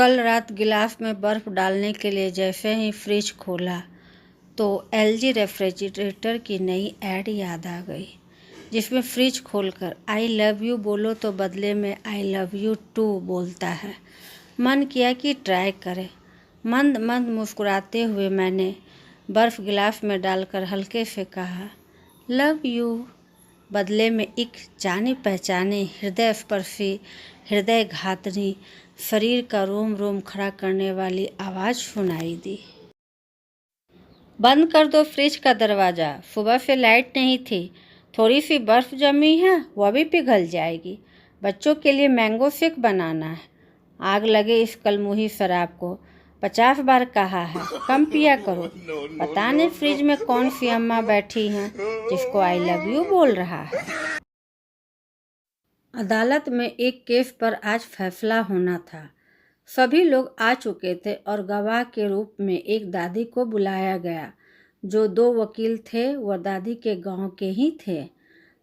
कल रात गिलास में बर्फ़ डालने के लिए जैसे ही फ्रिज खोला तो एलजी रेफ्रिजरेटर की नई ऐड याद आ गई, जिसमें फ्रिज खोलकर आई लव यू बोलो तो बदले में आई लव यू टू बोलता है। मन किया कि ट्राई करें। मंद मंद मुस्कुराते हुए मैंने बर्फ़ गिलास में डालकर हल्के से कहा लव यू। बदले में एक जानी पहचानी हृदय स्पर्शी, हृदय घातनी, शरीर का रोम रोम खड़ा करने वाली आवाज़ सुनाई दी। बंद कर दो फ्रिज का दरवाज़ा, सुबह से लाइट नहीं थी, थोड़ी सी बर्फ़ जमी है वह भी पिघल जाएगी। बच्चों के लिए मैंगो शेक बनाना है। आग लगे इस कलमुही शराब को, 50 बार कहा है कम पिया करो। पता नहीं फ्रिज में कौन सी अम्मा बैठी हैं जिसको आई लव यू बोल रहा है। अदालत में एक केस पर आज फैसला होना था। सभी लोग आ चुके थे और गवाह के रूप में एक दादी को बुलाया गया। जो 2 वकील थे वह दादी के गांव के ही थे।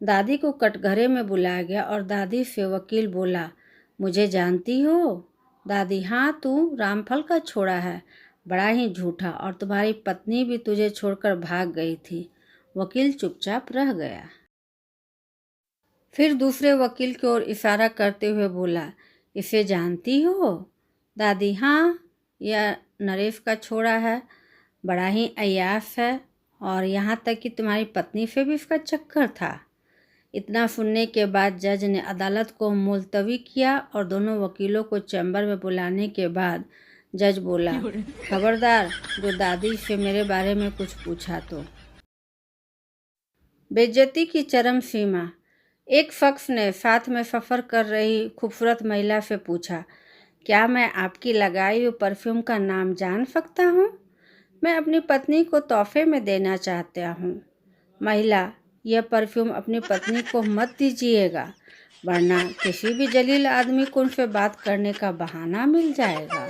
दादी को कटघरे में बुलाया गया और दादी से वकील बोला, मुझे जानती हो? दादी, हाँ, तू रामफल का छोड़ा है, बड़ा ही झूठा, और तुम्हारी पत्नी भी तुझे छोड़कर भाग गई थी। वकील चुपचाप रह गया। फिर दूसरे वकील की ओर इशारा करते हुए बोला, इसे जानती हो? दादी, हाँ, यह नरेश का छोरा है, बड़ा ही अय्याश है, और यहाँ तक कि तुम्हारी पत्नी से भी इसका चक्कर था। इतना सुनने के बाद जज ने अदालत को मुलतवी किया और दोनों वकीलों को चैम्बर में बुलाने के बाद जज बोला, खबरदार जो दादी से मेरे बारे में कुछ पूछा तो। बेइज्जती की चरम सीमा। एक शख्स ने साथ में सफ़र कर रही खूबसूरत महिला से पूछा, क्या मैं आपकी लगाई हुई परफ्यूम का नाम जान सकता हूँ? मैं अपनी पत्नी को तोहफे में देना चाहता हूँ। महिला, यह परफ्यूम अपनी पत्नी को मत दीजिएगा, वरना किसी भी जलील आदमी को उनसे बात करने का बहाना मिल जाएगा।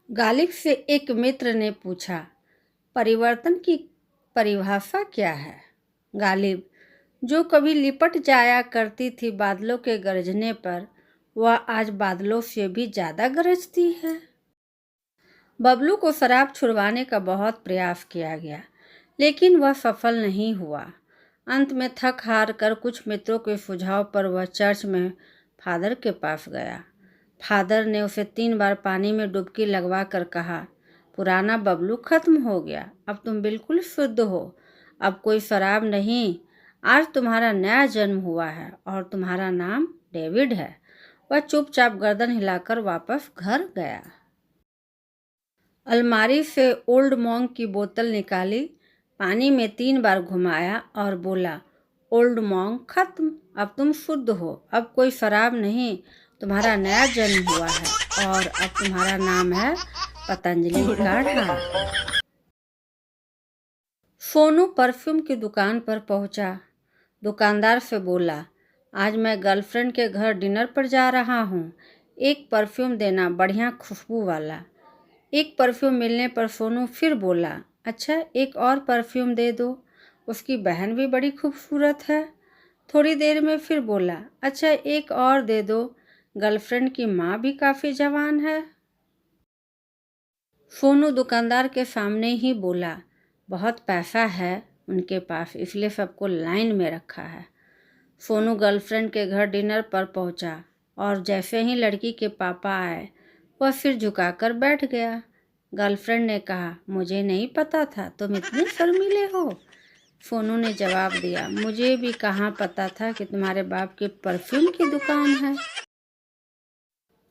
गालिब से एक मित्र ने पूछा, परिवर्तन की परिभाषा क्या है? गालिब, जो कभी लिपट जाया करती थी बादलों के गरजने पर, वह आज बादलों से भी ज़्यादा गरजती है। बबलू को शराब छुड़वाने का बहुत प्रयास किया गया, लेकिन वह सफल नहीं हुआ। अंत में थक हार कर कुछ मित्रों के सुझाव पर वह चर्च में फादर के पास गया। फादर ने उसे 3 बार पानी में डुबकी लगवा कर कहा, पुराना बबलू खत्म हो गया, अब तुम बिल्कुल शुद्ध हो, अब कोई शराब नहीं, आज तुम्हारा नया जन्म हुआ है और तुम्हारा नाम डेविड है। वह चुपचाप गर्दन हिलाकर वापस घर गया। अलमारी से ओल्ड मॉन्क की बोतल निकाली, पानी में 3 बार घुमाया और बोला, ओल्ड मॉन्क खत्म, अब तुम शुद्ध हो, अब कोई शराब नहीं, तुम्हारा नया जन्म हुआ है और अब तुम्हारा नाम है पतंजलि काढ़ा। सोनू परफ्यूम की दुकान पर पहुंचा। दुकानदार से बोला, आज मैं गर्लफ्रेंड के घर डिनर पर जा रहा हूँ, एक परफ्यूम देना, बढ़िया खुशबू वाला। एक परफ्यूम मिलने पर सोनू फिर बोला, अच्छा एक और परफ्यूम दे दो, उसकी बहन भी बड़ी खूबसूरत है। थोड़ी देर में फिर बोला, अच्छा एक और दे दो, गर्लफ्रेंड की माँ भी काफ़ी जवान है। सोनू दुकानदार के सामने ही बोला, बहुत पैसा है उनके पास, इसलिए सबको लाइन में रखा है। सोनू गर्लफ्रेंड के घर डिनर पर पहुंचा और जैसे ही लड़की के पापा आए वह सिर झुकाकर बैठ गया। गर्लफ्रेंड ने कहा, मुझे नहीं पता था तुम इतने शर्मीले हो। सोनू ने जवाब दिया, मुझे भी कहाँ पता था कि तुम्हारे बाप की परफ्यूम की दुकान है।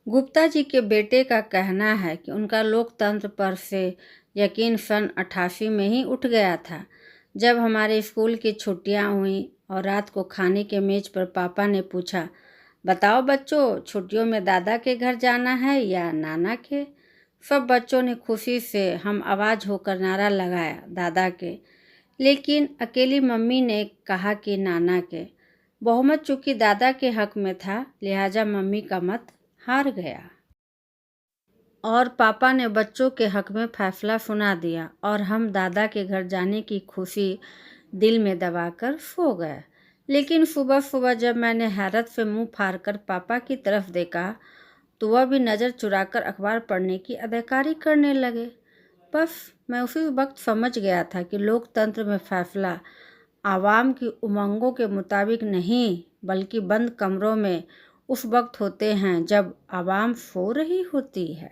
गुप्ता जी के बेटे का कहना है कि उनका लोकतंत्र पर से यकीन सन 88 में ही उठ गया था, जब हमारे स्कूल की छुट्टियां हुई और रात को खाने के मेज पर पापा ने पूछा, बताओ बच्चों, छुट्टियों में दादा के घर जाना है या नाना के? सब बच्चों ने खुशी से हम आवाज़ होकर नारा लगाया, दादा के। लेकिन अकेली मम्मी ने कहा कि नाना के। बहुमत चूँकि दादा के हक में था, लिहाजा मम्मी का मत हार गया और पापा ने बच्चों के हक में फैसला सुना दिया और हम दादा के घर जाने की खुशी दिल में दबाकर सो गए। लेकिन सुबह सुबह जब मैंने हैरत से मुंह फाड़कर पापा की तरफ देखा तो वह भी नज़र चुराकर अखबार पढ़ने की अदाकारी करने लगे। बस मैं उसी वक्त समझ गया था कि लोकतंत्र में फैसला आवाम की उमंगों के मुताबिक नहीं, बल्कि बंद कमरों में उस वक्त होते हैं जब आवाम सो रही होती है।